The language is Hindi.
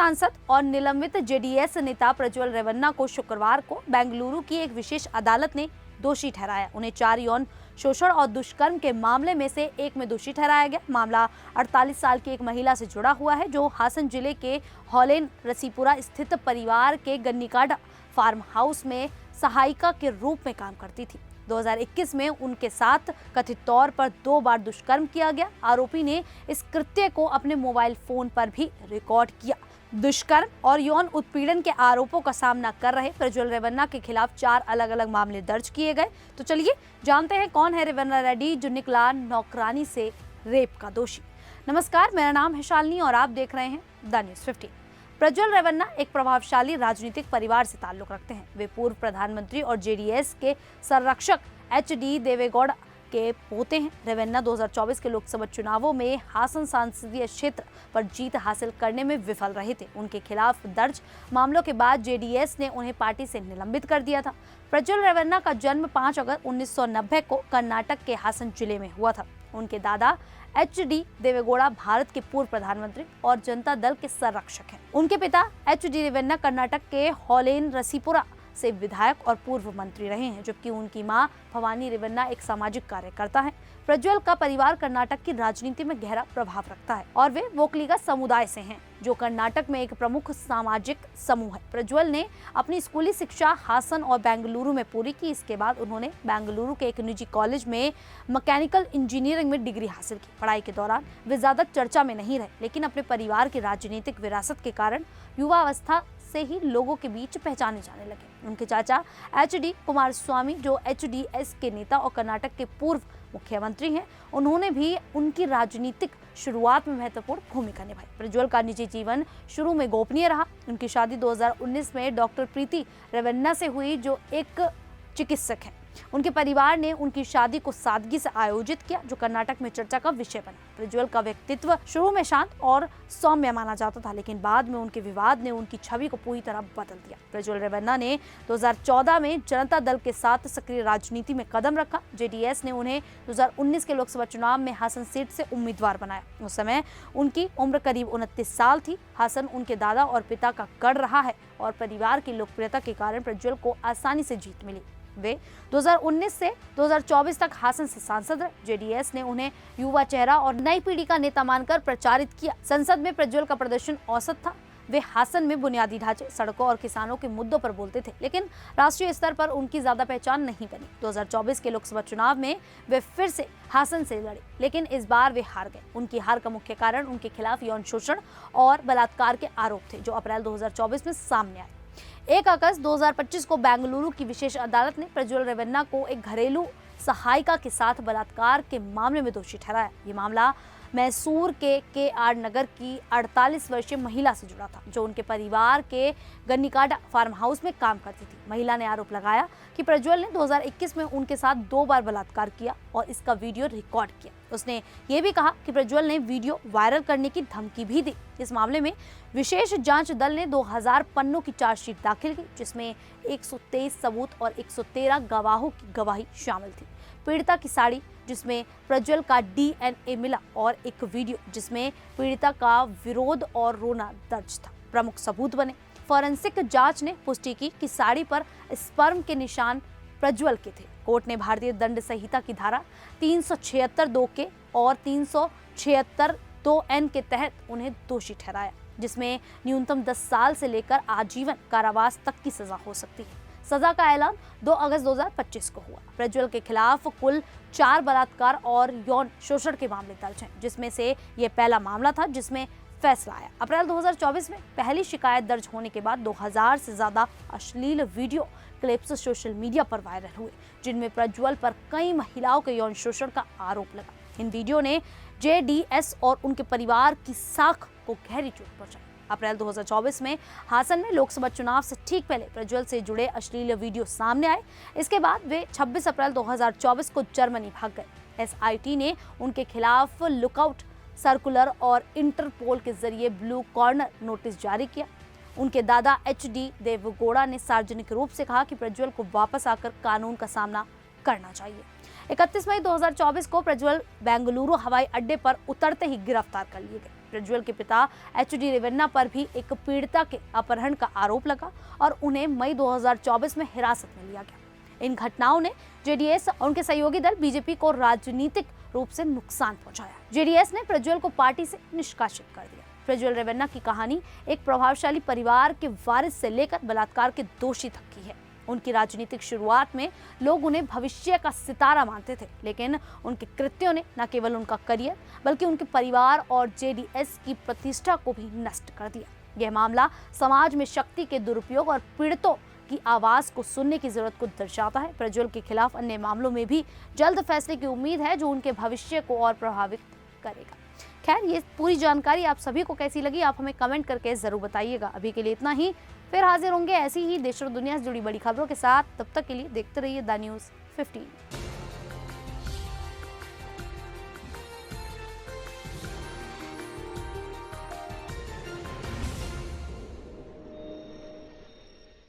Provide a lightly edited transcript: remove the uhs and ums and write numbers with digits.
सांसद और निलंबित जेडीएस नेता प्रज्वल रेवन्ना को शुक्रवार को बेंगलुरु की एक विशेष अदालत ने दोषी ठहराया। उन्हें 4 यौन शोषण और दुष्कर्म के मामले में से एक में दोषी ठहराया गया। मामला 48 साल की एक महिला से जुड़ा हुआ है जो हासन जिले के हॉलेन रसीपुरा स्थित परिवार के गन्नीकाडा फार्म हाउस में सहायिका के रूप में काम करती थी। 2021 में उनके साथ कथित तौर पर 2 बार दुष्कर्म किया गया। आरोपी ने इस कृत्य को अपने मोबाइल फोन पर भी रिकॉर्ड किया। दुष्कर्म और यौन उत्पीड़न के आरोपों का सामना कर रहे प्रज्वल रेवन्ना के खिलाफ 4 अलग-अलग मामले दर्ज किए गए। तो चलिए जानते हैं कौन है रेवन्ना रेड्डी जो निकला नौकरानी से रेप का दोषी। नमस्कार, मेरा नाम है शालिनी और आप देख रहे हैं द न्यूज़ 15। प्रज्वल रेवन्ना एक प्रभावशाली राजनीतिक परिवार से ताल्लुक रखते हैं। वे पूर्व प्रधानमंत्री और जेडीएस के संरक्षक एचडी देवेगौड़ा के पोते हैं। रेवन्ना 2024 के लोकसभा चुनावों में हासन संसदीय क्षेत्र पर जीत हासिल करने में विफल रहे थे। उनके खिलाफ दर्ज मामलों के बाद जेडीएस ने उन्हें पार्टी से निलंबित कर दिया था। प्रज्वल रेवन्ना का जन्म 5 अगस्त 1990 को कर्नाटक के हासन जिले में हुआ था। उनके दादा एचडी देवेगौड़ा भारत के पूर्व प्रधानमंत्री और जनता दल के संरक्षक हैं। उनके पिता एचडी रेवन्ना कर्नाटक के हॉलेन रसीपुरा से विधायक और पूर्व मंत्री रहे हैं, जबकि उनकी मां भवानी रेवन्ना एक सामाजिक कार्यकर्ता हैं। प्रज्वल का परिवार कर्नाटक की राजनीति में गहरा प्रभाव रखता है और वे वोकलिगा समुदाय से हैं, जो कर्नाटक में एक प्रमुख सामाजिक समूह है। प्रज्वल ने अपनी स्कूली शिक्षा हासन और बेंगलुरु में पूरी की। इसके बाद उन्होंने बेंगलुरु के एक निजी कॉलेज में मैकेनिकल इंजीनियरिंग में डिग्री हासिल की। पढ़ाई के दौरान वे ज्यादा चर्चा में नहीं रहे, लेकिन अपने परिवार की राजनीतिक विरासत के कारण युवावस्था से ही लोगों के बीच पहचाने जाने लगे। उनके चाचा एचडी कुमारस्वामी, जो एचडीएस के नेता और कर्नाटक के पूर्व मुख्यमंत्री हैं, उन्होंने भी उनकी राजनीतिक शुरुआत में महत्वपूर्ण भूमिका निभाई। प्रज्वल का निजी जीवन शुरू में गोपनीय रहा। उनकी शादी 2019 में डॉक्टर प्रीति रेवन्ना से हुई, जो एक चिकित्सक है। उनके परिवार ने उनकी शादी को सादगी से आयोजित किया, जो कर्नाटक में चर्चा का विषय बना। प्रज्वल का व्यक्तित्व शुरू में शांत और सौम्य माना जाता था, लेकिन बाद में उनके विवाद ने उनकी छवि को पूरी तरह बदल दिया। प्रज्वल रेवन्ना ने 2014 में जनता दल के साथ सक्रिय राजनीति में कदम रखा। जेडीएस ने उन्हें 2019 के लोकसभा चुनाव में हासन सीट से उम्मीदवार बनाया। उस समय उनकी उम्र करीब 29 साल थी। हासन उनके दादा और पिता का गढ़ रहा है और परिवार की लोकप्रियता के कारण प्रज्वल को आसानी से जीत मिली। वे 2019 से 2024 तक हासन से सांसद रहे। जेडीएस ने उन्हें युवा चेहरा और नई पीढ़ी का नेता मानकर प्रचारित किया। संसद में प्रज्वल का प्रदर्शन औसत था। वे हासन में बुनियादी ढांचे, सड़कों और किसानों के मुद्दों पर बोलते थे, लेकिन राष्ट्रीय स्तर पर उनकी ज्यादा पहचान नहीं बनी। 2024 के लोकसभा चुनाव में वे फिर से हासन से लड़े, लेकिन इस बार वे हार गए। उनकी हार का मुख्य कारण उनके खिलाफ यौन शोषण और बलात्कार के आरोप थे, जो अप्रैल 2024 में सामने आए। 1 अगस्त 2025 को बेंगलुरु की विशेष अदालत ने प्रज्वल रेवन्ना को एक घरेलू सहायिका के साथ बलात्कार के मामले में दोषी ठहराया। ये मामला मैसूर के आर नगर की 48 वर्षीय महिला से जुड़ा था, जो उनके परिवार के गन्नीकाडा फार्म हाउस में काम करती थी। महिला ने आरोप लगाया कि प्रज्वल ने 2021 में उनके साथ 2 बार बलात्कार किया और इसका वीडियो रिकॉर्ड किया। उसने ये भी कहा कि प्रज्वल ने वीडियो वायरल करने की धमकी भी दी। इस मामले में विशेष जांच दल ने 2000 पन्नों की चार्जशीट दाखिल की, जिसमें 123 सबूत और 113 गवाहों की गवाही शामिल थी। पीड़िता की साड़ी जिसमें प्रज्वल का डीएनए मिला और एक वीडियो जिसमें पीड़िता का विरोध और रोना दर्ज था, प्रमुख सबूत बने। फॉरेंसिक जांच ने पुष्टि की कि साड़ी पर स्पर्म के निशान प्रज्वल के थे। कोर्ट ने भारतीय दंड संहिता की धारा 376(2) के और 376(2)(n) के तहत उन्हें दोषी ठहराया, जिसमें न्यूनतम 10 साल से लेकर आजीवन कारावास तक की सजा हो सकती है। सजा का ऐलान 2 अगस्त 2025 को हुआ। प्रज्वल के खिलाफ कुल 4 बलात्कार और यौन शोषण के मामले दर्ज हैं, जिसमें से ये पहला मामला था जिसमें फैसला आया। अप्रैल 2024 में पहली शिकायत दर्ज होने के बाद 2000 से ज्यादा अश्लील वीडियो क्लिप्स सोशल मीडिया पर वायरल हुए, जिनमें प्रज्वल पर कई महिलाओं के यौन शोषण का आरोप लगा। इन वीडियो ने जेडीएस और उनके परिवार की साख को गहरी चोट पहुंचाई। अप्रैल 2024 में हासन में लोकसभा चुनाव से ठीक पहले प्रज्वल से जुड़े अश्लील वीडियो सामने आए। इसके बाद वे 26 अप्रैल 2024 को जर्मनी भाग गए। एसआईटी ने उनके खिलाफ लुकआउट सर्कुलर और इंटरपोल के जरिए ब्लू कॉर्नर नोटिस जारी किया। उनके दादा एचडी देवेगौड़ा ने सार्वजनिक रूप से कहा कि प्रज्वल को वापस आकर कानून का सामना करना चाहिए। 31 मई 2024 को प्रज्वल बेंगलुरु हवाई अड्डे पर उतरते ही गिरफ्तार कर लिए गए। प्रज्वल के पिता एच.डी. रेवन्ना पर भी एक पीड़िता के अपहरण का आरोप लगा और उन्हें मई 2024 में हिरासत में लिया गया। इन घटनाओं ने जेडीएस और उनके सहयोगी दल बीजेपी को राजनीतिक रूप से नुकसान पहुंचाया। जेडीएस ने प्रज्वल को पार्टी से निष्कासित कर दिया। प्रज्वल रेवन्ना की कहानी एक प्रभावशाली परिवार के वारिस से लेकर बलात्कार के दोषी तक की है। उनकी राजनीतिक शुरुआत में लोग उन्हें भविष्य का सितारा मानते थे, लेकिन उनके कृत्यों ने न केवल उनका करियर बल्कि उनके परिवार और जेडीएस की प्रतिष्ठा को भी नष्ट कर दिया। यह मामला समाज में शक्ति के दुरुपयोग और पीड़ितों की आवाज को सुनने की जरूरत को दर्शाता है। प्रज्वल के खिलाफ अन्य मामलों में भी जल्द फैसले की उम्मीद है जो उनके भविष्य को और प्रभावित करेगा। खैर, ये पूरी जानकारी आप सभी को कैसी लगी, आप हमें कमेंट करके जरूर बताइएगा। अभी के लिए इतना ही, फिर हाजिर होंगे ऐसी ही देश और दुनिया से जुड़ी बड़ी खबरों के साथ। तब तक के लिए देखते रहिए द न्यूज़ 15।